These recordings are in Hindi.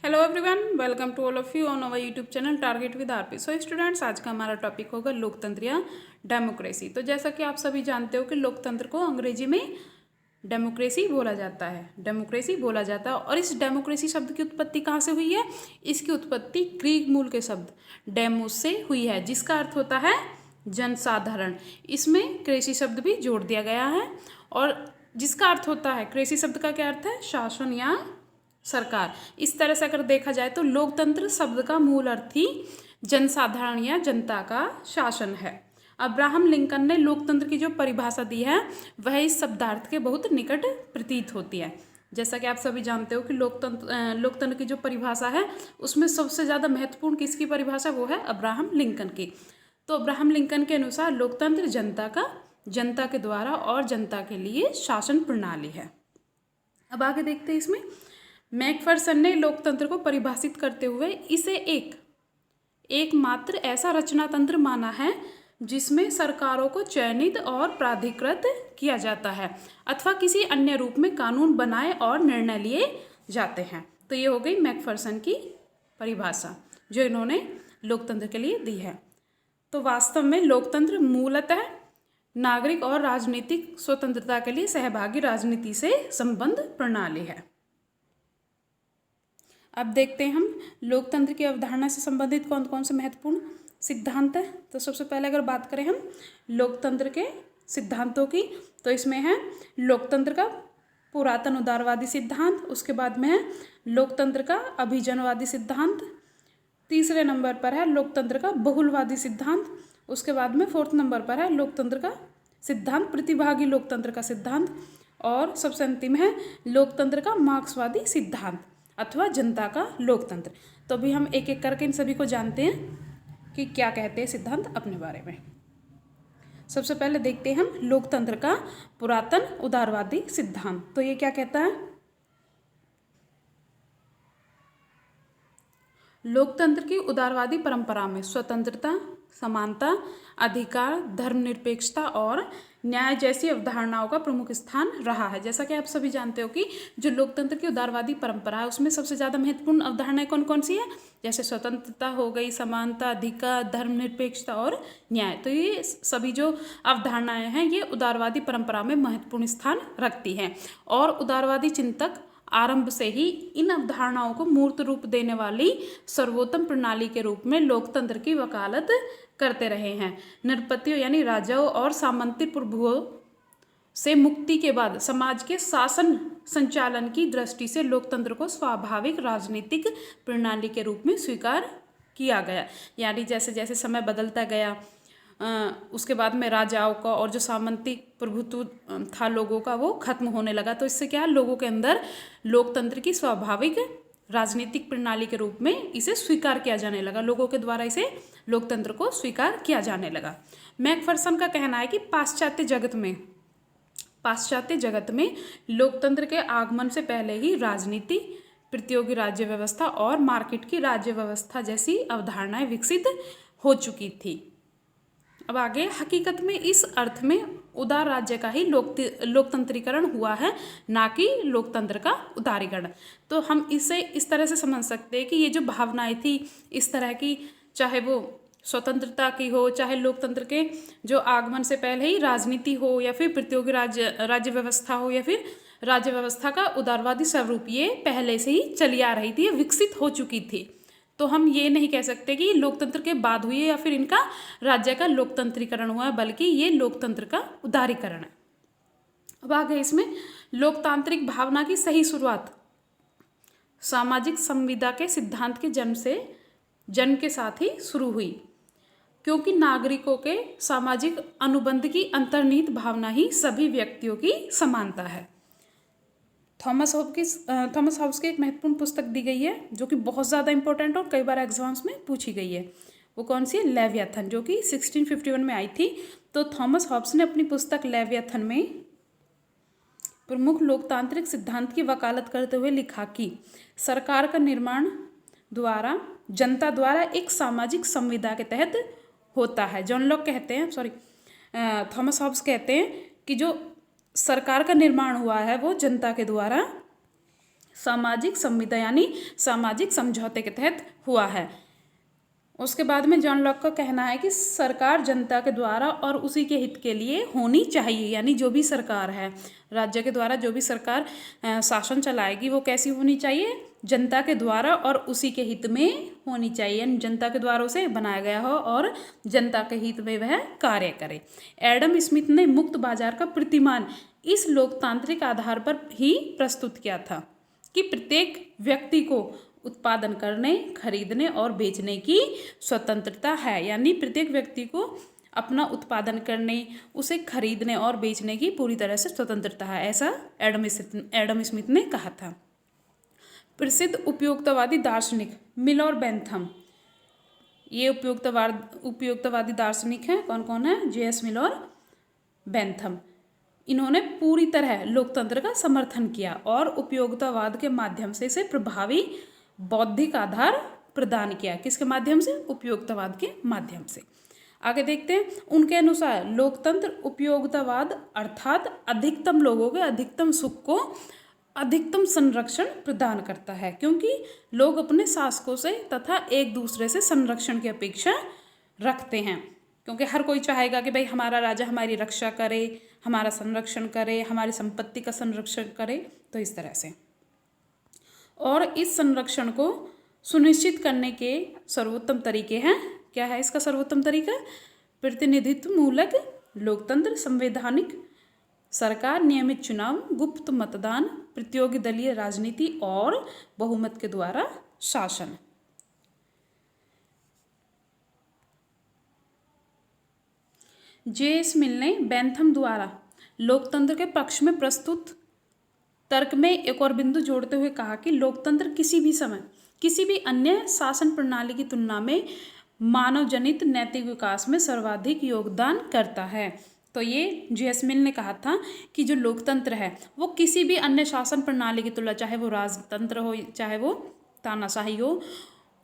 Hello everyone, welcome to all of you on our YouTube channel target with RP. So students, आज का हमारा टॉपिक होगा लोकतंत्र या डेमोक्रेसी। तो जैसा कि आप सभी जानते हो कि लोकतंत्र को अंग्रेजी में डेमोक्रेसी बोला जाता है, डेमोक्रेसी बोला जाता है। और इस डेमोक्रेसी शब्द की उत्पत्ति कहाँ से हुई है? इसकी उत्पत्ति ग्रीक मूल के शब्द डेमोस से हुई है, जिसका अर्थ होता है जनसाधारण। इसमें क्रेसी शब्द भी जोड़ दिया गया है, और जिसका अर्थ होता है, क्रेसी शब्द का क्या अर्थ है? शासन या सरकार। इस तरह से अगर देखा जाए तो लोकतंत्र शब्द का मूल अर्थ ही जनसाधारण या जनता का शासन है। अब्राहम लिंकन ने लोकतंत्र की जो परिभाषा दी है वह इस शब्दार्थ के बहुत निकट प्रतीत होती है। जैसा कि आप सभी जानते हो कि लोकतंत्र की जो परिभाषा है उसमें सबसे ज़्यादा महत्वपूर्ण किसकी परिभाषा? वो है अब्राहम लिंकन की। तो अब्राहम लिंकन के अनुसार लोकतंत्र जनता के द्वारा और जनता के लिए शासन प्रणाली है। अब आगे देखते हैं इसमें। मैकफर्सन ने लोकतंत्र को परिभाषित करते हुए इसे एकमात्र ऐसा रचनातंत्र माना है जिसमें सरकारों को चयनित और प्राधिकृत किया जाता है अथवा किसी अन्य रूप में कानून बनाए और निर्णय लिए जाते हैं। तो ये हो गई मैकफर्सन की परिभाषा जो इन्होंने लोकतंत्र के लिए दी है। तो वास्तव में लोकतंत्र मूलतः नागरिक और राजनीतिक स्वतंत्रता के लिए सहभागी राजनीति से संबद्ध प्रणाली है। अब देखते हैं हम लोकतंत्र की अवधारणा से संबंधित कौन कौन से महत्वपूर्ण सिद्धांत है। तो सबसे पहले अगर बात करें हम लोकतंत्र के सिद्धांतों की, तो इसमें है लोकतंत्र का पुरातन उदारवादी सिद्धांत, उसके बाद में है लोकतंत्र का अभिजनवादी सिद्धांत, तीसरे नंबर पर है लोकतंत्र का बहुलवादी सिद्धांत, उसके बाद में फोर्थ नंबर पर है लोकतंत्र का सिद्धांत प्रतिभागी लोकतंत्र का सिद्धांत, और सबसे अंतिम है लोकतंत्र का मार्क्सवादी सिद्धांत अथवा जनता का लोकतंत्र। तो अभी हम एक एक करके इन सभी को जानते हैं कि क्या कहते हैं सिद्धांत अपने बारे में। सबसे पहले देखते हैं हम लोकतंत्र का पुरातन उदारवादी सिद्धांत। तो ये क्या कहता है? लोकतंत्र की उदारवादी परंपरा में स्वतंत्रता, समानता, अधिकार, धर्मनिरपेक्षता और न्याय जैसी अवधारणाओं का प्रमुख स्थान रहा है। जैसा कि आप सभी जानते हो कि जो लोकतंत्र की उदारवादी परंपरा है उसमें सबसे ज़्यादा महत्वपूर्ण अवधारणाएं कौन कौन सी है? जैसे स्वतंत्रता हो गई, समानता, अधिकार, धर्मनिरपेक्षता और न्याय। तो ये सभी जो अवधारणाएं हैं ये उदारवादी परंपरा में महत्वपूर्ण स्थान रखती हैं, और उदारवादी चिंतक आरंभ से ही इन अवधारणाओं को मूर्त रूप देने वाली सर्वोत्तम प्रणाली के रूप में लोकतंत्र की वकालत करते रहे हैं। नृपतियों यानी राजाओं और सामंती प्रभुओं से मुक्ति के बाद समाज के शासन संचालन की दृष्टि से लोकतंत्र को स्वाभाविक राजनीतिक प्रणाली के रूप में स्वीकार किया गया। यानी जैसे जैसे समय बदलता गया उसके बाद में राजाओं का और जो सामंती प्रभुत्व था लोगों का वो खत्म होने लगा। तो इससे क्या है, लोगों के अंदर लोकतंत्र की स्वाभाविक राजनीतिक प्रणाली के रूप में इसे स्वीकार किया जाने लगा, लोगों के द्वारा इसे लोकतंत्र को स्वीकार किया जाने लगा। मैकफर्सन का कहना है कि पाश्चात्य जगत में लोकतंत्र के आगमन से पहले ही राजनीति, प्रतियोगी राज्य व्यवस्था और मार्केट की राज्य व्यवस्था जैसी अवधारणाएं विकसित हो चुकी थी। अब आगे, हकीकत में इस अर्थ में उदार राज्य का ही लोकतंत्रीकरण हुआ है, ना कि लोकतंत्र का उदारीकरण। तो हम इसे इस तरह से समझ सकते हैं कि ये जो भावनाएं थी इस तरह की, चाहे वो स्वतंत्रता की हो, चाहे लोकतंत्र के जो आगमन से पहले ही राजनीति हो, या फिर प्रतियोगी राज्य व्यवस्था हो, या फिर राज्य व्यवस्था का उदारवादी स्वरूप, ये पहले से ही चली आ रही थी, विकसित हो चुकी थी। तो हम ये नहीं कह सकते कि लोकतंत्र के बाद हुई है या फिर इनका राज्य का लोकतंत्रीकरण हुआ है, बल्कि ये लोकतंत्र का उदारीकरण है। अब आगे इसमें लोकतांत्रिक भावना की सही शुरुआत सामाजिक संविदा के सिद्धांत के जन्म के साथ ही शुरू हुई, क्योंकि नागरिकों के सामाजिक अनुबंध की अंतर्निहित भावना ही सभी व्यक्तियों की समानता है। थॉमस हॉब्स की एक महत्वपूर्ण पुस्तक दी गई है जो कि बहुत ज़्यादा इंपॉर्टेंट और कई बार एग्जाम्स में पूछी गई है। वो कौन सी है? लेवियाथन, जो कि 1651 में आई थी। तो थॉमस हॉब्स ने अपनी पुस्तक लेवियाथन में प्रमुख लोकतांत्रिक सिद्धांत की वकालत करते हुए लिखा कि सरकार का निर्माण जनता द्वारा एक सामाजिक संविदा के तहत होता है। थॉमस हॉब्स कहते हैं कि जो सरकार का निर्माण हुआ है वो जनता के द्वारा सामाजिक संविदा यानी सामाजिक समझौते के तहत हुआ है। उसके बाद में जॉन लॉक का कहना है कि सरकार जनता के द्वारा और उसी के हित के लिए होनी चाहिए, यानी जो भी सरकार है, राज्य के द्वारा जो भी सरकार शासन चलाएगी वो कैसी होनी चाहिए, जनता के द्वारा और उसी के हित में होनी चाहिए, यानी जनता के द्वारा उसे बनाया गया हो और जनता के हित में वह कार्य करे। एडम स्मिथ ने मुक्त बाजार का प्रतिमान इस लोकतांत्रिक आधार पर ही प्रस्तुत किया था कि प्रत्येक व्यक्ति को उत्पादन करने, खरीदने और बेचने की स्वतंत्रता है, यानी प्रत्येक व्यक्ति को अपना उत्पादन करने, उसे खरीदने और बेचने की पूरी तरह से स्वतंत्रता है, ऐसा एडम स्मिथ ने कहा था। प्रसिद्ध उपयोगितावादी दार्शनिक मिल और बेंथम, ये उपयोगितावादी दार्शनिक हैं। कौन कौन है? जे.एस. मिल और बेंथम। इन्होंने पूरी तरह लोकतंत्र का समर्थन किया और उपयोगितावाद के माध्यम से इसे प्रभावी बौद्धिक आधार प्रदान किया। किसके माध्यम से? उपयोगितावाद के माध्यम से। आगे देखते हैं। उनके अनुसार लोकतंत्र उपयोगितावाद अर्थात अधिकतम लोगों के अधिकतम सुख को अधिकतम संरक्षण प्रदान करता है, क्योंकि लोग अपने शासकों से तथा एक दूसरे से संरक्षण की अपेक्षा रखते हैं, क्योंकि हर कोई चाहेगा कि भाई हमारा राजा हमारी रक्षा करे, हमारा संरक्षण करे, हमारी संपत्ति का संरक्षण करे। तो इस तरह से, और इस संरक्षण को सुनिश्चित करने के सर्वोत्तम तरीके हैं। क्या है इसका सर्वोत्तम तरीका? प्रतिनिधित्व मूलक लोकतंत्र, संवैधानिक सरकार, नियमित चुनाव, गुप्त मतदान, प्रतियोगी दलीय राजनीति और बहुमत के द्वारा शासन। जे.एस. मिल ने बेंथम द्वारा लोकतंत्र के पक्ष में प्रस्तुत तर्क में एक और बिंदु जोड़ते हुए कहा कि लोकतंत्र किसी भी समय किसी भी अन्य शासन प्रणाली की तुलना में मानव जनित नैतिक विकास में सर्वाधिक योगदान करता है। तो ये जे.एस. मिल ने कहा था कि जो लोकतंत्र है वो किसी भी अन्य शासन प्रणाली की तुलना, चाहे वो राजतंत्र हो चाहे वो तानाशाही हो,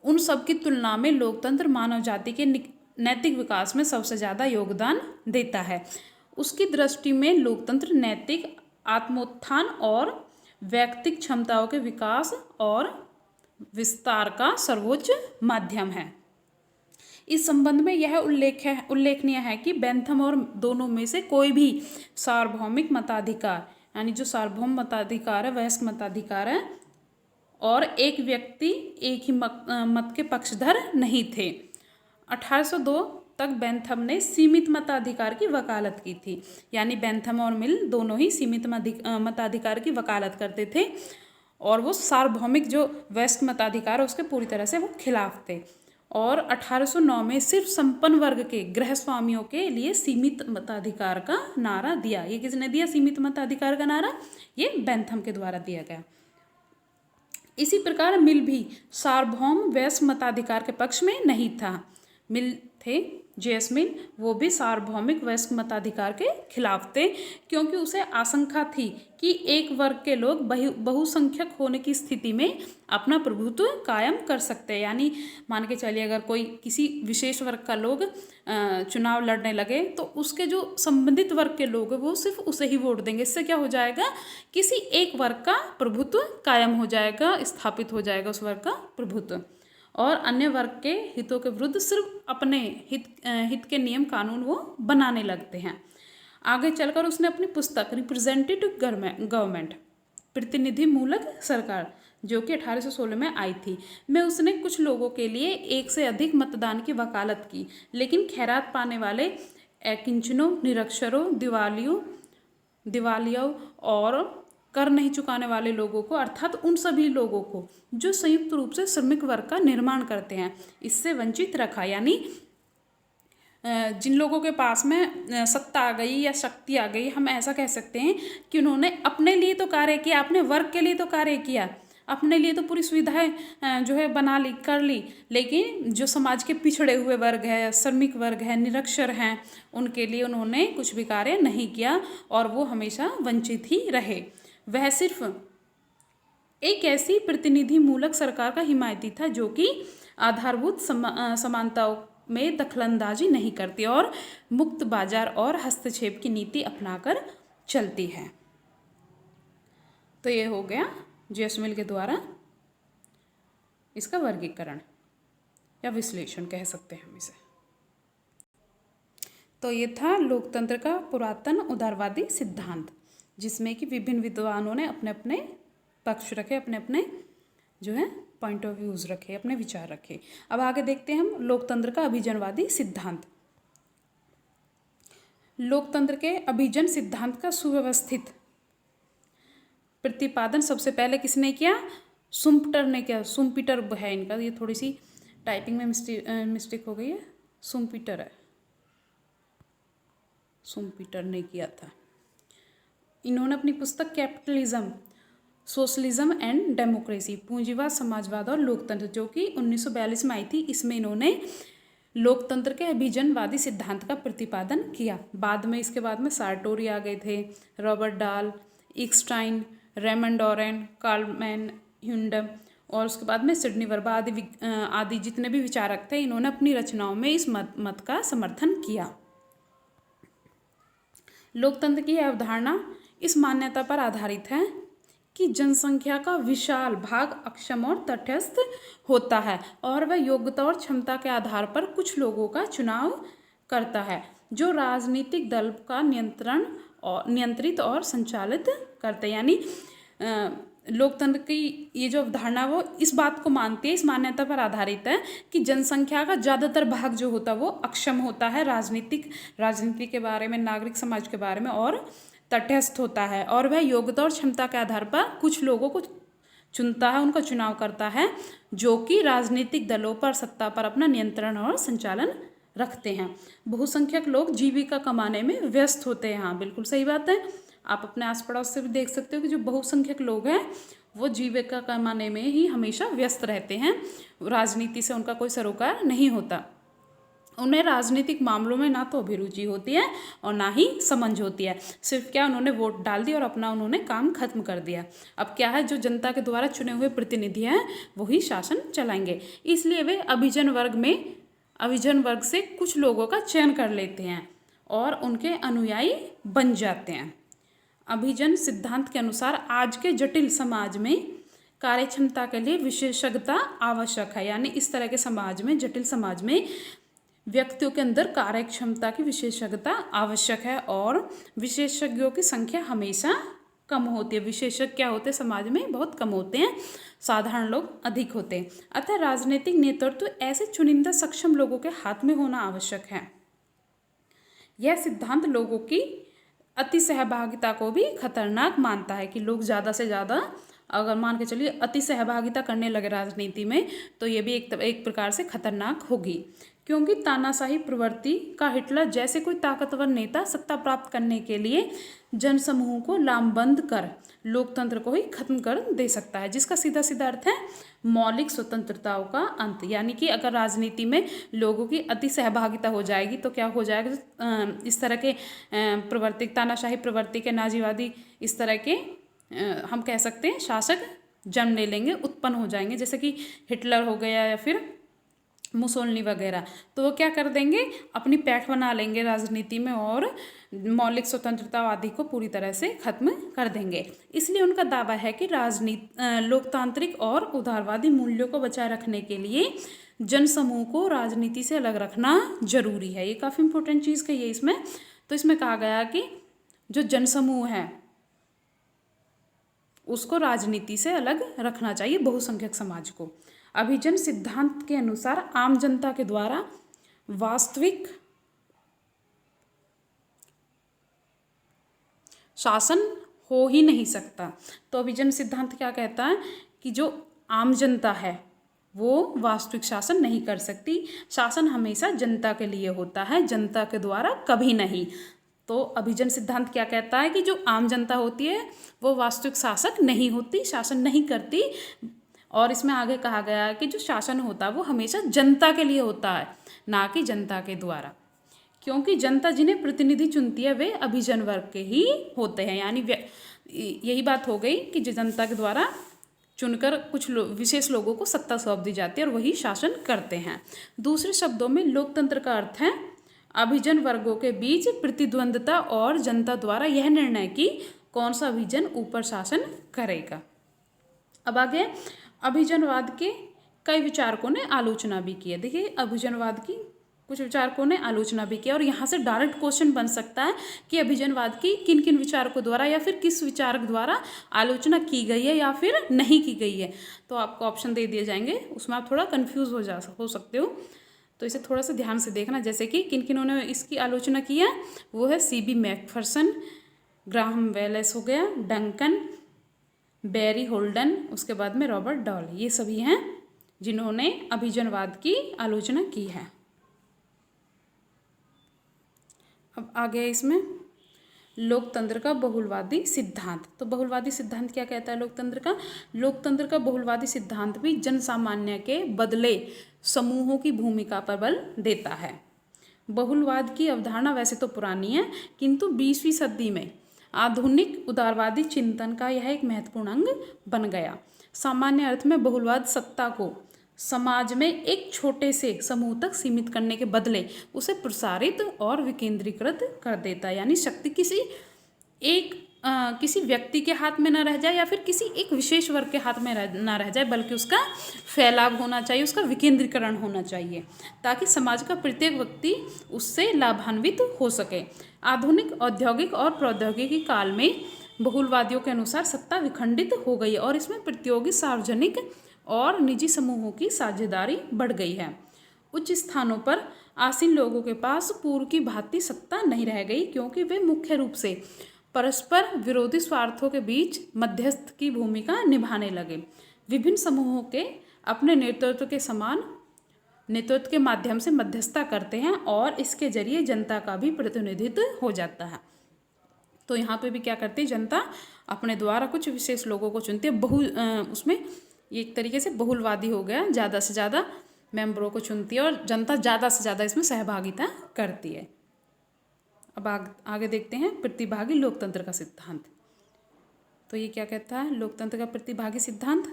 उन सब की तुलना में लोकतंत्र मानव जाति के नैतिक विकास में सबसे ज़्यादा योगदान देता है। उसकी दृष्टि में लोकतंत्र नैतिक आत्मोत्थान और व्यक्तिक क्षमताओं के विकास और विस्तार का सर्वोच्च माध्यम है। इस संबंध में यह उल्लेखनीय है कि बेंथम और दोनों में से कोई भी सार्वभौमिक मताधिकार, यानी जो सार्वभौम मताधिकार है, वयस्क मताधिकार है, और एक व्यक्ति एक ही मत के पक्षधर नहीं थे। 1802 तक बेंथम ने सीमित मताधिकार की वकालत की थी, यानी बेंथम और मिल दोनों ही सीमित मताधिकार की वकालत करते थे, और वो सार्वभौमिक जो वयस्क मताधिकार है उसके पूरी तरह से वो खिलाफ थे। और 1809 में सिर्फ संपन्न वर्ग के गृहस्वामियों के लिए सीमित मताधिकार का नारा दिया। ये किसने दिया सीमित मताधिकार का नारा? ये बेंथम के द्वारा दिया गया। इसी प्रकार मिल भी सार्वभौम वयस्क मताधिकार के पक्ष में नहीं था। मिल थे जे.एस. मिल, वो भी सार्वभौमिक वयस्क मताधिकार के खिलाफ थे, क्योंकि उसे आशंका थी कि एक वर्ग के लोग बहुसंख्यक होने की स्थिति में अपना प्रभुत्व कायम कर सकते हैं। यानी मान के चलिए अगर कोई किसी विशेष वर्ग का लोग चुनाव लड़ने लगे तो उसके जो संबंधित वर्ग के लोग हैं वो सिर्फ उसे ही वोट देंगे। इससे क्या हो जाएगा? किसी एक वर्ग का प्रभुत्व कायम हो जाएगा, स्थापित हो जाएगा उस वर्ग का प्रभुत्व, और अन्य वर्ग के हितों के विरुद्ध सिर्फ अपने हित के नियम कानून वो बनाने लगते हैं। आगे चलकर उसने अपनी पुस्तक रिप्रेजेंटेटिव गवर्नमेंट, प्रतिनिधि मूलक सरकार, जो कि 1816 में आई थी, में उसने कुछ लोगों के लिए एक से अधिक मतदान की वकालत की, लेकिन खैरात पाने वाले अकिंचनों, निरक्षरों, दिवालियों और कर नहीं चुकाने वाले लोगों को, अर्थात उन सभी लोगों को जो संयुक्त रूप से श्रमिक वर्ग का निर्माण करते हैं, इससे वंचित रखा। यानी जिन लोगों के पास में सत्ता आ गई या शक्ति आ गई, हम ऐसा कह सकते हैं कि उन्होंने अपने लिए तो कार्य किया, अपने वर्ग के लिए तो कार्य किया, अपने लिए तो पूरी सुविधाएं जो है बना ली, कर ली, लेकिन जो समाज के पिछड़े हुए वर्ग है, श्रमिक वर्ग है, निरक्षर हैं, उनके लिए उन्होंने कुछ भी कार्य नहीं किया और वो हमेशा वंचित ही रहे। वह सिर्फ एक ऐसी प्रतिनिधि मूलक सरकार का हिमायती था जो कि आधारभूत समानताओं में दखलंदाजी नहीं करती और मुक्त बाजार और हस्तक्षेप की नीति अपनाकर चलती है। तो ये हो गया जेम्स मिल के द्वारा इसका वर्गीकरण या विश्लेषण कह सकते हैं हम इसे। तो ये था लोकतंत्र का पुरातन उदारवादी सिद्धांत, जिसमें कि विभिन्न विद्वानों ने अपने अपने पक्ष रखे, अपने अपने जो है पॉइंट ऑफ व्यूज रखे, अपने विचार रखे। अब आगे देखते हैं हम लोकतंत्र का अभिजनवादी सिद्धांत। लोकतंत्र के अभिजन सिद्धांत का सुव्यवस्थित प्रतिपादन सबसे पहले किसने किया? शुम्पटर ने किया। शुम्पीटर है इनका, ये थोड़ी सी टाइपिंग में मिस्टेक हो गई है, शुम्पीटर है, शुम्पीटर ने किया था। इन्होंने अपनी पुस्तक कैपिटलिज्म, सोशलिज्म एंड डेमोक्रेसी, पूंजीवाद, समाजवाद और लोकतंत्र, जो कि 1942 में आई थी, इसमें इन्होंने लोकतंत्र के अभिजनवादी सिद्धांत का प्रतिपादन किया। बाद में इसके बाद में सार्टोरी आ गए थे, रॉबर्ट डाल, इक्स्टाइन, रेमंड ऑरेन, कार्लमैन ह्यूंडम, और उसके बाद में सिडनी वर्बा आदि जितने भी विचारक थे, इन्होंने अपनी रचनाओं में इस मत का समर्थन किया। लोकतंत्र की अवधारणा इस मान्यता पर आधारित है कि जनसंख्या का विशाल भाग अक्षम और तटस्थ होता है और वह योग्यता और क्षमता के आधार पर कुछ लोगों का चुनाव करता है, जो राजनीतिक दल का नियंत्रित और संचालित करते हैं। यानी लोकतंत्र की ये जो अवधारणा वो इस बात को मानती है, इस मान्यता पर आधारित है कि जनसंख्या का ज़्यादातर भाग जो होता है वो अक्षम होता है राजनीति के बारे में, नागरिक समाज के बारे में, और तटस्थ होता है, और वह योग्यता और क्षमता के आधार पर कुछ लोगों को चुनता है, उनका चुनाव करता है, जो कि राजनीतिक दलों पर, सत्ता पर अपना नियंत्रण और संचालन रखते हैं। बहुसंख्यक लोग जीविका कमाने में व्यस्त होते हैं। हाँ, बिल्कुल सही बात है। आप अपने आस पड़ोस से भी देख सकते हो कि जो बहुसंख्यक लोग हैं वो जीविका कमाने में ही हमेशा व्यस्त रहते हैं, राजनीति से उनका कोई सरोकार नहीं होता। उन्हें राजनीतिक मामलों में ना तो अभिरुचि होती है और ना ही समझ होती है। सिर्फ क्या, उन्होंने वोट डाल दिया और अपना उन्होंने काम खत्म कर दिया। अब क्या है, जो जनता के द्वारा चुने हुए प्रतिनिधि हैं वही शासन चलाएंगे। इसलिए वे अभिजन वर्ग से कुछ लोगों का चयन कर लेते हैं और उनके अनुयायी बन जाते हैं। अभिजन सिद्धांत के अनुसार आज के जटिल समाज में कार्यक्षमता के लिए विशेषज्ञता आवश्यक है। यानी इस तरह के समाज में, जटिल समाज में व्यक्तियों के अंदर कार्यक्षमता की विशेषज्ञता आवश्यक है और विशेषज्ञों की संख्या हमेशा कम होती है। विशेषज्ञ क्या होते हैं समाज में? बहुत कम होते हैं, साधारण लोग अधिक होते हैं। अतः राजनीतिक नेतृत्व ऐसे चुनिंदा सक्षम लोगों के हाथ में होना आवश्यक है। यह सिद्धांत लोगों की अति सहभागिता को भी खतरनाक मानता है कि लोग ज़्यादा से ज़्यादा अगर मान के चलिए अति सहभागिता करने लगे राजनीति में, तो ये भी एक प्रकार से खतरनाक होगी, क्योंकि तानाशाही प्रवृत्ति का हिटलर जैसे कोई ताकतवर नेता सत्ता प्राप्त करने के लिए जनसमूह को लामबंद कर लोकतंत्र को ही खत्म कर दे सकता है, जिसका सीधा सीधा अर्थ है मौलिक स्वतंत्रताओं का अंत। यानी कि अगर राजनीति में लोगों की अति सहभागिता हो जाएगी तो क्या हो जाएगा, इस तरह के प्रवृत्ति, तानाशाही प्रवृत्ति के, नाजीवादी इस तरह के हम कह सकते हैं शासक जन्म ले लेंगे, उत्पन्न हो जाएंगे, जैसे कि हिटलर हो गया या फिर मुसोलिनी वगैरह। तो वो क्या कर देंगे, अपनी पैठ बना लेंगे राजनीति में और मौलिक स्वतंत्रतावादी को पूरी तरह से खत्म कर देंगे। इसलिए उनका दावा है कि लोकतांत्रिक और उदारवादी मूल्यों को बचाए रखने के लिए जनसमूह को राजनीति से अलग रखना जरूरी है। ये काफ़ी इंपॉर्टेंट चीज़ कही है इसमें। तो इसमें कहा गया कि जो जनसमूह है उसको राजनीति से अलग रखना चाहिए, बहुसंख्यक समाज को। अभिजन सिद्धांत के अनुसार आम जनता के द्वारा वास्तविक शासन हो ही नहीं सकता। तो अभिजन सिद्धांत क्या कहता है कि जो आम जनता है वो वास्तविक शासन नहीं कर सकती, शासन हमेशा जनता के लिए होता है, जनता के द्वारा कभी नहीं। तो अभिजन सिद्धांत क्या कहता है कि जो आम जनता होती है वो वास्तविक शासक नहीं होती, शासन नहीं करती। और इसमें आगे कहा गया है कि जो शासन होता है वो हमेशा जनता के लिए होता है, ना कि जनता के द्वारा, क्योंकि जनता जिन्हें प्रतिनिधि चुनती है वे अभिजन वर्ग के ही होते हैं। यानी यही बात हो गई कि जो जनता के द्वारा चुनकर कुछ विशेष लोगों को सत्ता सौंप दी जाती है और वही शासन करते हैं। दूसरे शब्दों में लोकतंत्र का अर्थ है अभिजन वर्गों के बीच प्रतिद्वंद्विता और जनता द्वारा यह निर्णय कि कौन सा अभिजन ऊपर शासन करेगा। अब आगे अभिजनवाद के कई विचारकों ने आलोचना भी की है। देखिए अभिजनवाद की कुछ विचारकों ने आलोचना भी किया और यहाँ से डायरेक्ट क्वेश्चन बन सकता है कि अभिजनवाद की किन किन विचारकों द्वारा या फिर किस विचारक द्वारा आलोचना की गई है या फिर नहीं की गई है। तो आपको ऑप्शन दे दिए जाएंगे, उसमें आप थोड़ा कन्फ्यूज़ हो सकते हो, तो इसे थोड़ा सा ध्यान से देखना। जैसे कि किन किन्होंने इसकी आलोचना की है, वो है C.B. मैकफर्सन, ग्राहम वेलेस हो गया, डंकन, बैरी होल्डन, उसके बाद में रॉबर्ट डॉल, ये सभी हैं जिन्होंने अभिजनवाद की आलोचना की है। अब आगे इसमें लोकतंत्र का बहुलवादी सिद्धांत। तो बहुलवादी सिद्धांत क्या कहता है लोकतंत्र का बहुलवादी सिद्धांत भी जन सामान्य के बदले समूहों की भूमिका पर बल देता है। बहुलवाद की अवधारणा वैसे तो पुरानी है, किंतु 20वीं सदी में आधुनिक उदारवादी चिंतन का यह एक महत्वपूर्ण अंग बन गया। सामान्य अर्थ में बहुलवाद सत्ता को समाज में एक छोटे से समूह तक सीमित करने के बदले उसे प्रसारित और विकेंद्रीकृत कर देता है। यानी शक्ति किसी व्यक्ति के हाथ में न रह जाए या फिर किसी एक विशेष वर्ग के हाथ में न रह जाए, बल्कि उसका फैलाव होना चाहिए, उसका विकेंद्रीकरण होना चाहिए, ताकि समाज का प्रत्येक व्यक्ति उससे लाभान्वित हो सके। आधुनिक औद्योगिक और प्रौद्योगिकी काल में बहुलवादियों के अनुसार सत्ता विखंडित हो गई और इसमें प्रतियोगी सार्वजनिक और निजी समूहों की साझेदारी बढ़ गई है। उच्च स्थानों पर आसीन लोगों के पास पूर्व की भांति सत्ता नहीं रह गई, क्योंकि वे मुख्य रूप से परस्पर विरोधी स्वार्थों के बीच मध्यस्थ की भूमिका निभाने लगे। विभिन्न समूहों के अपने नेतृत्व के माध्यम से मध्यस्थता करते हैं और इसके जरिए जनता का भी प्रतिनिधित्व हो जाता है। तो यहाँ पे भी क्या करती है, जनता अपने द्वारा कुछ विशेष लोगों को चुनती है। उसमें एक तरीके से बहुलवादी हो गया, ज़्यादा से ज़्यादा मेंबरों को चुनती है और जनता ज़्यादा से ज़्यादा इसमें सहभागिता करती है। अब आगे देखते हैं प्रतिभागी लोकतंत्र का सिद्धांत। तो ये क्या कहता है लोकतंत्र का प्रतिभागी सिद्धांत।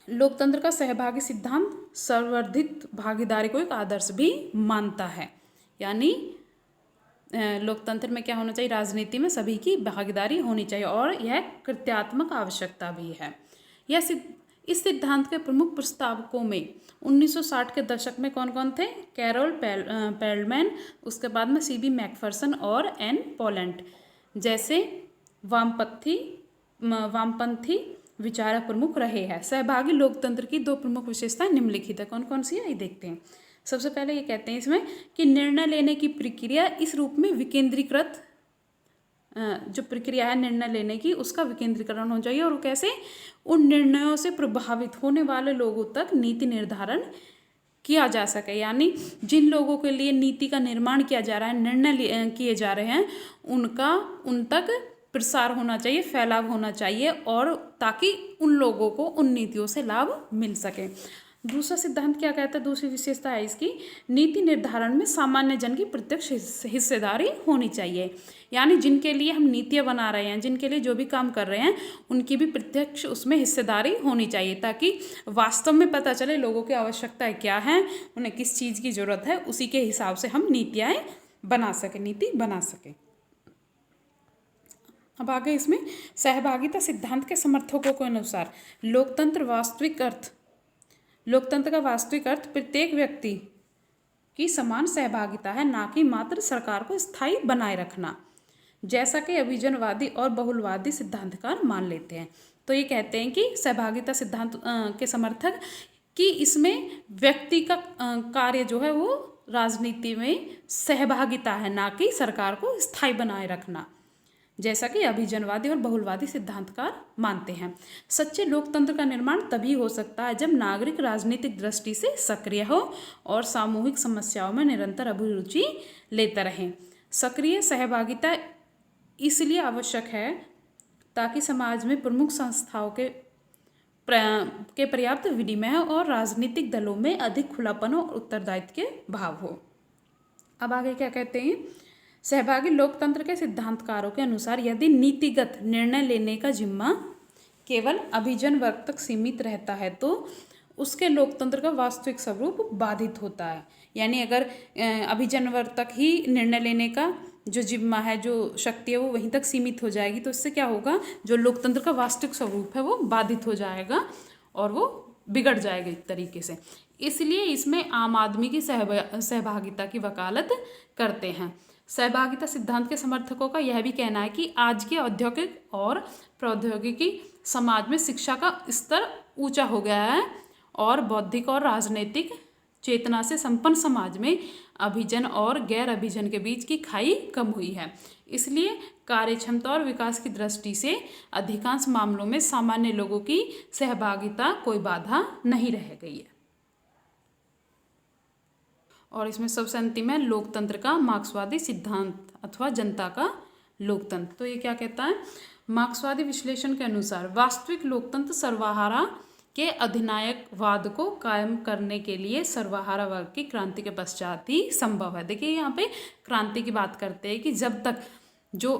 लोकतंत्र का सहभागी सिद्धांत सर्ववर्धित भागीदारी को एक आदर्श भी मानता है। यानी लोकतंत्र में क्या होना चाहिए, राजनीति में सभी की भागीदारी होनी चाहिए और यह कृत्यात्मक आवश्यकता भी है। इस सिद्धांत के प्रमुख प्रस्तावकों में 1960 के दशक में कौन कौन थे, कैरोल पेल्डमैन, उसके बाद में C.B. मैकफर्सन और एन पोलेंट जैसे वामपंथी विचारक प्रमुख रहे हैं। सहभागी लोकतंत्र की दो प्रमुख विशेषताएं निम्नलिखित है। कौन कौन सी है ये देखते हैं। सबसे पहले ये कहते हैं इसमें कि निर्णय लेने की प्रक्रिया इस रूप में विकेंद्रीकृत, जो प्रक्रिया है निर्णय लेने की उसका विकेंद्रीकरण हो चाहिए। और वो कैसे, उन निर्णयों से प्रभावित होने वाले लोगों तक नीति निर्धारण किया जा सके। यानी जिन लोगों के लिए नीति का निर्माण किया जा रहा है, निर्णय किए जा रहे हैं, उन तक प्रसार होना चाहिए, फैलाव होना चाहिए, और ताकि उन लोगों को उन नीतियों से लाभ मिल सके। दूसरा सिद्धांत क्या कहता है, दूसरी विशेषता है इसकी, नीति निर्धारण में सामान्य जन की प्रत्यक्ष हिस्सेदारी होनी चाहिए। यानी जिनके लिए हम नीतियाँ बना रहे हैं, जिनके लिए जो भी काम कर रहे हैं, उनकी भी प्रत्यक्ष उसमें हिस्सेदारी होनी चाहिए, ताकि वास्तव में पता चले लोगों की आवश्यकताएं क्या हैं, उन्हें किस चीज़ की ज़रूरत है, उसी के हिसाब से हम नीतियाँ बना सकें, नीति बना सकें। अब आगे इसमें सहभागिता सिद्धांत के समर्थकों के अनुसार लोकतंत्र का वास्तविक अर्थ प्रत्येक व्यक्ति की समान सहभागिता है, ना कि मात्र सरकार को स्थायी बनाए रखना, जैसा कि अभिजनवादी और बहुलवादी सिद्धांतकार मान लेते हैं। तो ये कहते हैं कि सहभागिता सिद्धांत के समर्थक कि इसमें व्यक्ति का कार्य जो है वो राजनीति में सहभागिता है, ना कि सरकार को स्थायी बनाए रखना, जैसा कि अभिजनवादी और बहुलवादी सिद्धांतकार मानते हैं। सच्चे लोकतंत्र का निर्माण तभी हो सकता है जब नागरिक राजनीतिक दृष्टि से सक्रिय हो और सामूहिक समस्याओं में निरंतर अभिरुचि लेते रहें। सक्रिय सहभागिता इसलिए आवश्यक है ताकि समाज में प्रमुख संस्थाओं के पर्याप्त विनिमय और राजनीतिक दलों में अधिक खुलापन और उत्तरदायित्व के भाव हो। अब आगे क्या कहते हैं, सहभागी लोकतंत्र के सिद्धांतकारों के अनुसार यदि नीतिगत निर्णय लेने का जिम्मा केवल अभिजन वर्ग तक सीमित रहता है तो उसके लोकतंत्र का वास्तविक स्वरूप बाधित होता है। यानी अगर अभिजन वर्ग तक ही निर्णय लेने का जो जिम्मा है, जो शक्ति है, वो वहीं तक सीमित हो जाएगी। तो इससे क्या होगा, जो लोकतंत्र का वास्तविक स्वरूप है वो बाधित हो जाएगा और वो बिगड़ जाएगा एक तरीके से। इसलिए इसमें आम आदमी की सहभागिता की वकालत करते हैं। सहभागिता सिद्धांत के समर्थकों का यह भी कहना है कि आज के औद्योगिक और प्रौद्योगिकी समाज में शिक्षा का स्तर ऊंचा हो गया है और बौद्धिक और राजनीतिक चेतना से संपन्न समाज में अभिजन और गैर अभिजन के बीच की खाई कम हुई है। इसलिए कार्यक्षमता और विकास की दृष्टि से अधिकांश मामलों में सामान्य लोगों की सहभागिता कोई बाधा नहीं रह गई है। और इसमें सबसे अंतिम है लोकतंत्र का मार्क्सवादी सिद्धांत अथवा जनता का लोकतंत्र। तो ये क्या कहता है, मार्क्सवादी विश्लेषण के अनुसार वास्तविक लोकतंत्र सर्वहारा के अधिनायकवाद को कायम करने के लिए सर्वहारा वर्ग की क्रांति के पश्चात ही संभव है। देखिए यहाँ पे क्रांति की बात करते हैं कि जब तक जो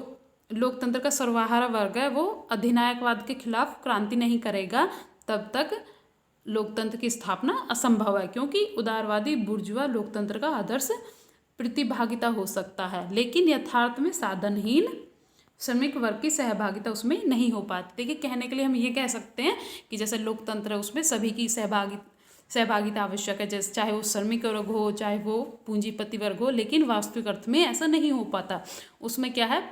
लोकतंत्र का सर्वहारा वर्ग है वो अधिनायकवाद के खिलाफ क्रांति नहीं करेगा तब तक लोकतंत्र की स्थापना असंभव है, क्योंकि उदारवादी बुर्जुआ लोकतंत्र का आदर्श प्रतिभागिता हो सकता है लेकिन यथार्थ में साधनहीन श्रमिक वर्ग की सहभागिता उसमें नहीं हो पाती। देखिए कहने के लिए हम ये कह सकते हैं कि जैसे लोकतंत्र है उसमें सभी की सहभागिता आवश्यक है, जैसे चाहे वो श्रमिक वर्ग हो चाहे वो पूंजीपति वर्ग हो, लेकिन वास्तविक अर्थ में ऐसा नहीं हो पाता। उसमें क्या है,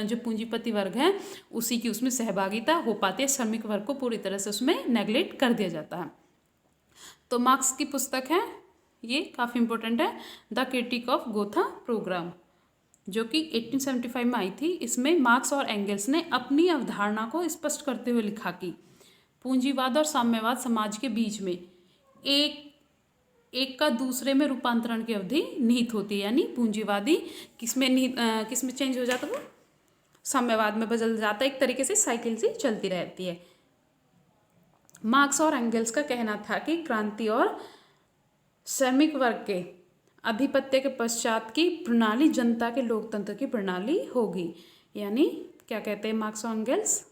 जो पूंजीपति वर्ग है उसी की उसमें सहभागिता हो पाती है, श्रमिक वर्ग को पूरी तरह से उसमें नेग्लेक्ट कर दिया जाता है। तो मार्क्स की पुस्तक है, ये काफ़ी इंपॉर्टेंट है, the critique of Gotha programme, जो कि 1875 में आई थी। इसमें मार्क्स और एंगल्स ने अपनी अवधारणा को स्पष्ट करते हुए लिखा कि पूंजीवाद और साम्यवाद समाज के बीच में एक का दूसरे में रूपांतरण की अवधि निहित होती है। यानी पूंजीवादी किसमें चेंज हो जाता है, वो साम्यवाद में बदल जाता है। एक तरीके से साइकिल सी चलती रहती है। मार्क्स और एंगल्स का कहना था कि क्रांति और श्रमिक वर्ग के आधिपत्य के पश्चात की प्रणाली जनता के लोकतंत्र की प्रणाली होगी। यानी क्या कहते हैं मार्क्स और एंगल्स,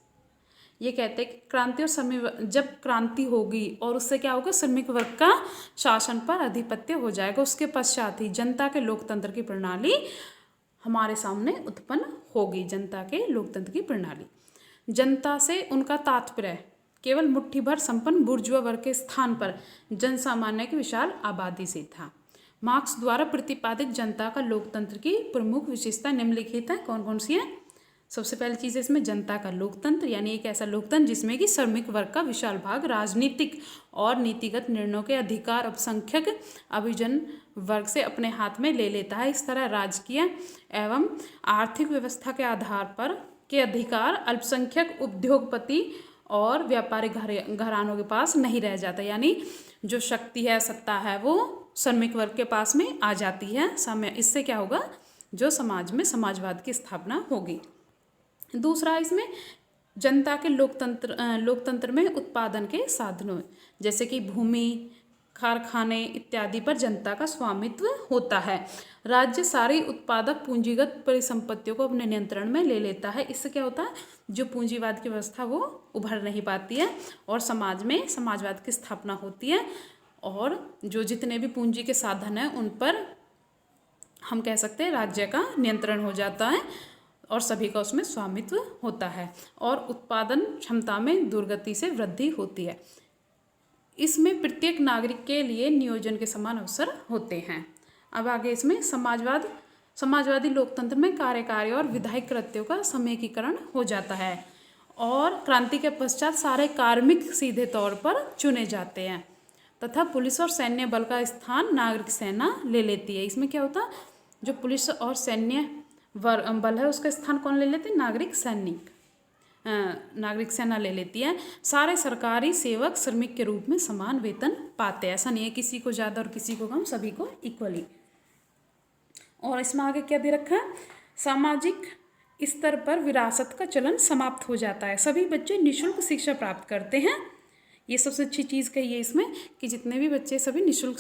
ये कहते हैं कि क्रांति और जब क्रांति होगी और उससे क्या होगा, श्रमिक वर्ग का शासन पर आधिपत्य हो जाएगा, उसके पश्चात ही जनता के लोकतंत्र की प्रणाली हमारे सामने उत्पन्न होगी। जनता के लोकतंत्र की प्रणाली, जनता से उनका तात्पर्य केवल मुट्ठी भर संपन्न बुर्जुआ वर्ग के स्थान पर जन सामान्य की विशाल आबादी से था। मार्क्स द्वारा प्रतिपादित जनता का लोकतंत्र की प्रमुख विशेषता निम्नलिखित है। कौन कौन सी है? सबसे पहली चीज़ है इसमें जनता का लोकतंत्र, यानी एक ऐसा लोकतंत्र जिसमें कि श्रमिक वर्ग का विशाल भाग राजनीतिक और नीतिगत निर्णयों के अधिकार अल्पसंख्यक अभिजन वर्ग से अपने हाथ में ले लेता है। इस तरह राजकीय एवं आर्थिक व्यवस्था के आधार पर के अधिकार अल्पसंख्यक उद्योगपति और व्यापारिक घरानों के पास नहीं रह जाता। यानी जो शक्ति है, सत्ता है, वो श्रमिक वर्ग के पास में आ जाती है समय। इससे क्या होगा, जो समाज में समाजवाद की स्थापना होगी। दूसरा, इसमें जनता के लोकतंत्र में उत्पादन के साधनों जैसे कि भूमि, कारखाने इत्यादि पर जनता का स्वामित्व होता है। राज्य सारी उत्पादक पूंजीगत परिसंपत्तियों को अपने नियंत्रण में ले लेता है। इससे क्या होता है, जो पूंजीवाद की व्यवस्था वो उभर नहीं पाती है और समाज में समाजवाद की स्थापना होती है और जो जितने भी पूंजी के साधन हैं उन पर हम कह सकते हैं राज्य का नियंत्रण हो जाता है और सभी का उसमें स्वामित्व होता है और उत्पादन क्षमता में दुर्गति से वृद्धि होती है। इसमें प्रत्येक नागरिक के लिए नियोजन के समान अवसर होते हैं। अब आगे इसमें समाजवादी लोकतंत्र में कार्यकारी और विधायी कृत्यों का समेकीकरण हो जाता है और क्रांति के पश्चात सारे कार्मिक सीधे तौर पर चुने जाते हैं तथा पुलिस और सैन्य बल का स्थान नागरिक सेना ले लेती है। इसमें क्या होता है, जो पुलिस और सैन्य बल है उसका स्थान कौन ले लेते हैं, नागरिक सेना ले लेती है। सारे सरकारी सेवक श्रमिक के रूप में समान वेतन पाते हैं। ऐसा नहीं है किसी को ज़्यादा और किसी को कम, सभी को इक्वली। और इसमें आगे क्या दे रखा है, सामाजिक स्तर पर विरासत का चलन समाप्त हो जाता है। सभी बच्चे निःशुल्क शिक्षा प्राप्त करते हैं। ये सबसे अच्छी चीज़ कही है इसमें कि जितने भी बच्चे सभी निःशुल्क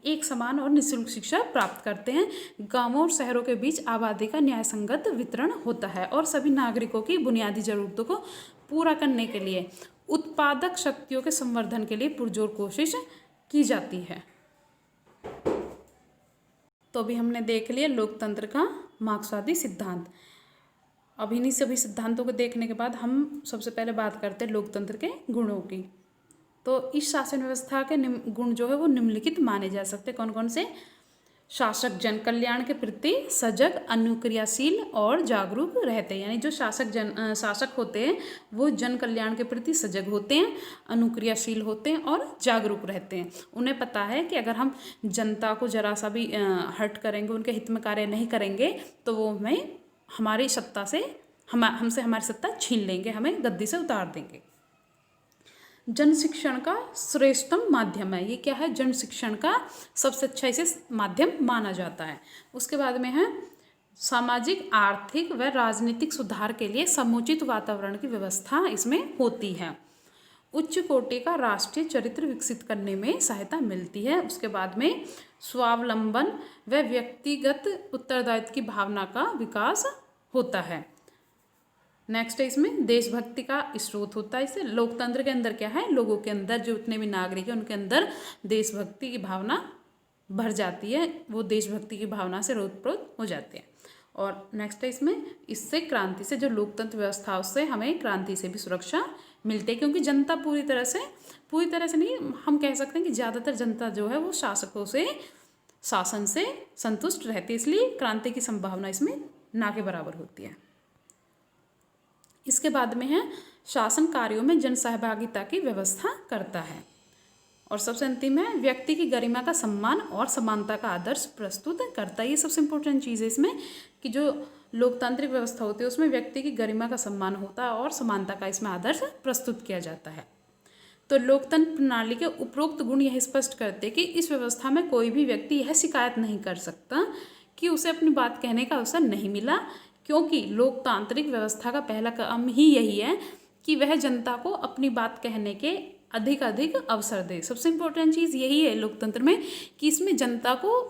एक समान और निःशुल्क शिक्षा प्राप्त करते हैं। गांवों और शहरों के बीच आबादी का न्यायसंगत वितरण होता है और सभी नागरिकों की बुनियादी ज़रूरतों को पूरा करने के लिए उत्पादक शक्तियों के संवर्धन के लिए पुरजोर कोशिश की जाती है। तो अभी हमने देख लिया लोकतंत्र का मार्क्सवादी सिद्धांत। अब इन्हीं सभी सिद्धांतों को देखने के बाद हम सबसे पहले बात करते हैं लोकतंत्र के गुणों की। तो इस शासन व्यवस्था के गुण जो है वो निम्नलिखित माने जा सकते हैं। कौन कौन से? शासक जन कल्याण के प्रति सजग, अनुक्रियाशील और जागरूक रहते हैं। यानी जो शासक होते हैं वो जन कल्याण के प्रति सजग होते हैं, अनुक्रियाशील होते हैं और जागरूक रहते हैं। उन्हें पता है कि अगर हम जनता को जरा सा भी हर्ट करेंगे, उनके हित में कार्य नहीं करेंगे तो वो हमें हमारी सत्ता से हमसे हमारी सत्ता छीन लेंगे, हमें गद्दी से उतार देंगे। जन शिक्षण का श्रेष्ठतम माध्यम है। ये क्या है? जन शिक्षण का सबसे अच्छा इसे माध्यम माना जाता है। उसके बाद में है सामाजिक, आर्थिक व राजनीतिक सुधार के लिए समुचित वातावरण की व्यवस्था इसमें होती है। उच्च कोटि का राष्ट्रीय चरित्र विकसित करने में सहायता मिलती है। उसके बाद में स्वावलंबन व व्यक्तिगत उत्तरदायित्व की भावना का विकास होता है। नेक्स्ट है इसमें देशभक्ति का स्रोत होता है। इससे लोकतंत्र के अंदर क्या है? लोगों के अंदर, जो जितने भी नागरिक हैं उनके अंदर देशभक्ति की भावना भर जाती है, वो देशभक्ति की भावना से ओतप्रोत हो जाते हैं। और नेक्स्ट है इसमें इससे क्रांति से, जो लोकतंत्र व्यवस्था उससे हमें क्रांति से भी सुरक्षा मिलती है, क्योंकि जनता पूरी तरह से नहीं, हम कह सकते हैं कि ज़्यादातर जनता जो है वो शासकों से, शासन से संतुष्ट रहती है, इसलिए क्रांति की संभावना इसमें ना के बराबर होती है। इसके बाद में है शासन कार्यों में जन सहभागिता की व्यवस्था करता है। और सबसे अंतिम है व्यक्ति की गरिमा का सम्मान और समानता का आदर्श प्रस्तुत करता है। ये सबसे इम्पोर्टेंट चीज़ है इसमें कि जो लोकतांत्रिक व्यवस्था होती है उसमें व्यक्ति की गरिमा का सम्मान होता है और समानता का इसमें आदर्श प्रस्तुत किया जाता है। तो लोकतंत्र प्रणाली के उपरोक्त गुण यह स्पष्ट करते हैं कि इस व्यवस्था में कोई भी व्यक्ति यह शिकायत नहीं कर सकता कि उसे अपनी बात कहने का अवसर नहीं मिला, क्योंकि लोकतांत्रिक व्यवस्था का पहला काम ही यही है कि वह जनता को अपनी बात कहने के अधिक अवसर दे। सबसे इम्पोर्टेंट चीज़ यही है लोकतंत्र में कि इसमें जनता को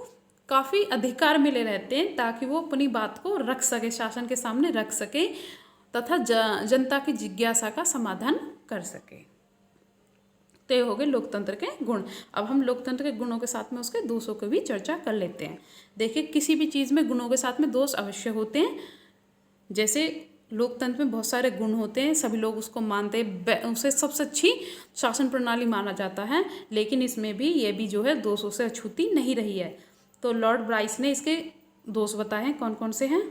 काफ़ी अधिकार मिले रहते हैं ताकि वो अपनी बात को रख सके, शासन के सामने रख सके तथा जनता की जिज्ञासा का समाधान कर सके। तो ये हो गए लोकतंत्र के गुण। अब हम लोकतंत्र के गुणों के साथ में उसके दोषों की भी चर्चा कर लेते हैं। देखिए, किसी भी चीज़ में गुणों के साथ में दोष अवश्य होते हैं। जैसे लोकतंत्र में बहुत सारे गुण होते हैं, सभी लोग उसको मानते हैं, उसे सबसे अच्छी शासन प्रणाली माना जाता है, लेकिन इसमें भी ये भी जो है दोषों से अछूती नहीं रही है। तो लॉर्ड ब्राइस ने इसके दोष बताए हैं, कौन कौन से हैं।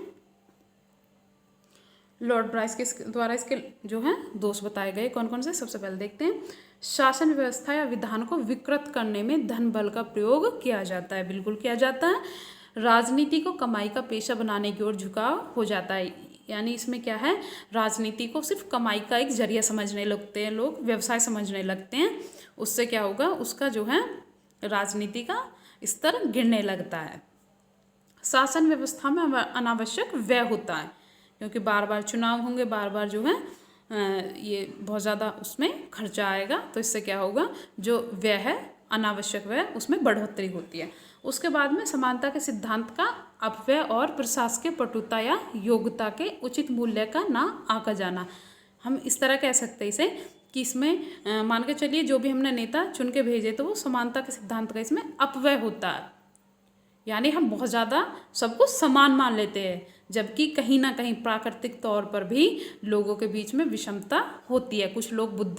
लॉर्ड ब्राइस के द्वारा इसके जो हैं दोष बताए गए कौन कौन से। सबसे पहले देखते हैं, शासन व्यवस्था या विधान को विकृत करने में धन बल का प्रयोग किया जाता है। बिल्कुल किया जाता है। राजनीति को कमाई का पेशा बनाने की ओर झुकाव हो जाता है। यानी इसमें क्या है, राजनीति को सिर्फ कमाई का एक जरिया समझने लगते हैं लोग, व्यवसाय समझने लगते हैं। उससे क्या होगा, उसका जो है राजनीति का स्तर गिरने लगता है। शासन व्यवस्था में अनावश्यक व्यय होता है, क्योंकि बार बार चुनाव होंगे, बार बार जो है ये बहुत ज़्यादा उसमें खर्चा आएगा, तो इससे क्या होगा, जो व्यय है अनावश्यक व्यय उसमें बढ़ोतरी होती है। उसके बाद में समानता के सिद्धांत का अपव्यय और प्रशासकीय पटुता या योग्यता के उचित मूल्य का ना आका जाना। हम इस तरह कह सकते हैं इसे कि इसमें मान के चलिए जो भी हमने नेता चुन के भेजे तो वो समानता के सिद्धांत का इसमें अपव्यय होता है। यानी हम बहुत ज़्यादा सबको समान मान लेते हैं, जबकि कहीं ना कहीं प्राकृतिक तौर पर भी लोगों के बीच में विषमता होती है। कुछ लोग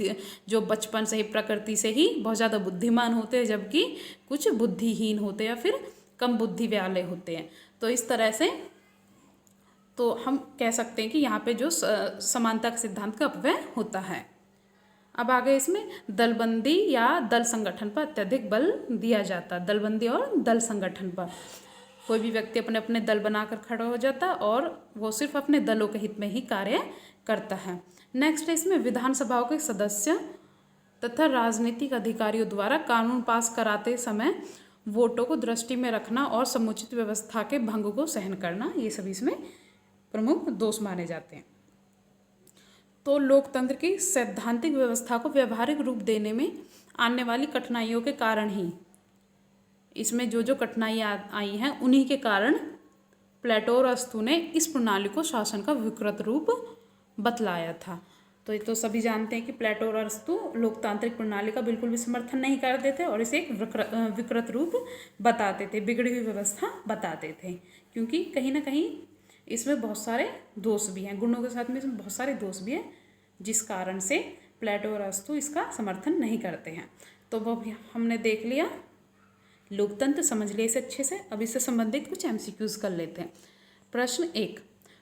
जो बचपन से ही प्रकृति से ही बहुत ज़्यादा बुद्धिमान होते हैं, जबकि कुछ बुद्धिहीन होते हैं या फिर कम बुद्धि वाले होते हैं। तो इस तरह से तो हम कह सकते हैं कि यहाँ पे जो समानता के सिद्धांत का अपव्यय होता है। अब आगे इसमें दलबंदी या दल संगठन पर अत्यधिक बल दिया जाता है। दलबंदी और दल संगठन पर कोई भी व्यक्ति अपने अपने दल बनाकर खड़ा हो जाता है और वो सिर्फ अपने दलों के हित में ही कार्य करता है। नेक्स्ट है इसमें विधानसभाओं के सदस्य तथा राजनीतिक अधिकारियों द्वारा कानून पास कराते समय वोटों को दृष्टि में रखना और समुचित व्यवस्था के भंग को सहन करना, ये सभी इसमें प्रमुख दोष माने जाते हैं। तो लोकतंत्र की सैद्धांतिक व्यवस्था को व्यवहारिक रूप देने में आने वाली कठिनाइयों के कारण ही, इसमें जो जो कठिनाइयाँ आई हैं उन्हीं के कारण प्लेटो और अरस्तू ने इस प्रणाली को शासन का विकृत रूप बतलाया था। तो ये तो सभी जानते हैं कि प्लेटो और अरस्तु लोकतांत्रिक प्रणाली का बिल्कुल भी समर्थन नहीं करते थे और इसे एक विकृत रूप बताते थे, बिगड़ी हुई व्यवस्था बताते थे, क्योंकि कहीं ना कहीं इसमें बहुत सारे दोष भी हैं, गुणों के साथ में इसमें बहुत सारे दोष भी हैं, जिस कारण से प्लेटो और अरस्तु इसका समर्थन नहीं करते हैं। तो वो भी हमने देख लिया, लोकतंत्र समझ लिया इसे अच्छे से। अब इससे संबंधित कुछ एमसीक्यूज कर लेते हैं। प्रश्न 1,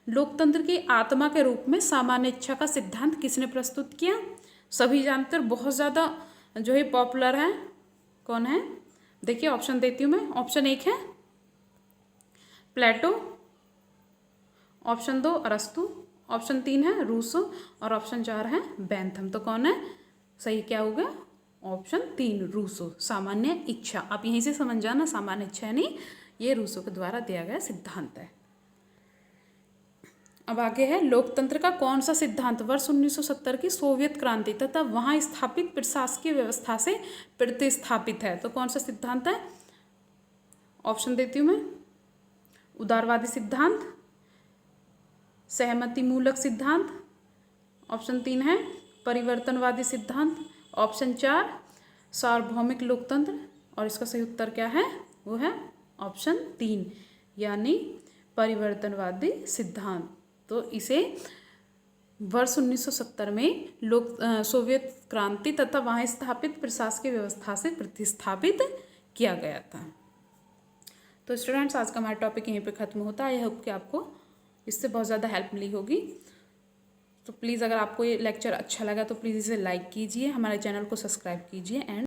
लोकतंत्र की आत्मा के रूप में सामान्य इच्छा का सिद्धांत किसने प्रस्तुत किया? सभी जानते हैं, बहुत ज़्यादा जो है पॉपुलर है। कौन है? देखिए ऑप्शन देती हूँ मैं। ऑप्शन 1 है प्लेटो, ऑप्शन 2 अरस्तु, ऑप्शन 3 है रूसो और ऑप्शन 4 है बेंथम। तो कौन है सही? क्या होगा? ऑप्शन 3 रूसो, सामान्य इच्छा। आप यहीं से समझ जाना, सामान्य इच्छा यानी ये रूसो के द्वारा दिया गया सिद्धांत है। अब आगे है, लोकतंत्र का कौन सा सिद्धांत वर्ष 1970 की सोवियत क्रांति तथा वहां स्थापित प्रशासकीय व्यवस्था से प्रतिस्थापित है? तो कौन सा सिद्धांत है? ऑप्शन देती हूँ मैं। उदारवादी सिद्धांत, सहमति मूलक सिद्धांत, ऑप्शन 3 है परिवर्तनवादी सिद्धांत, ऑप्शन 4 सार्वभौमिक लोकतंत्र, और इसका सही उत्तर क्या है? वो है ऑप्शन 3 यानी परिवर्तनवादी सिद्धांत। तो इसे वर्ष 1970 में सोवियत क्रांति तथा वहाँ स्थापित प्रशासकीय व्यवस्था से प्रतिस्थापित किया गया था। तो स्टूडेंट्स, आज का हमारा टॉपिक यहीं पे ख़त्म होता है। आई होप कि आपको इससे बहुत ज़्यादा हेल्प मिली होगी। तो प्लीज़ अगर आपको ये लेक्चर अच्छा लगा तो प्लीज़ इसे लाइक कीजिए, हमारे चैनल को सब्सक्राइब कीजिए एंड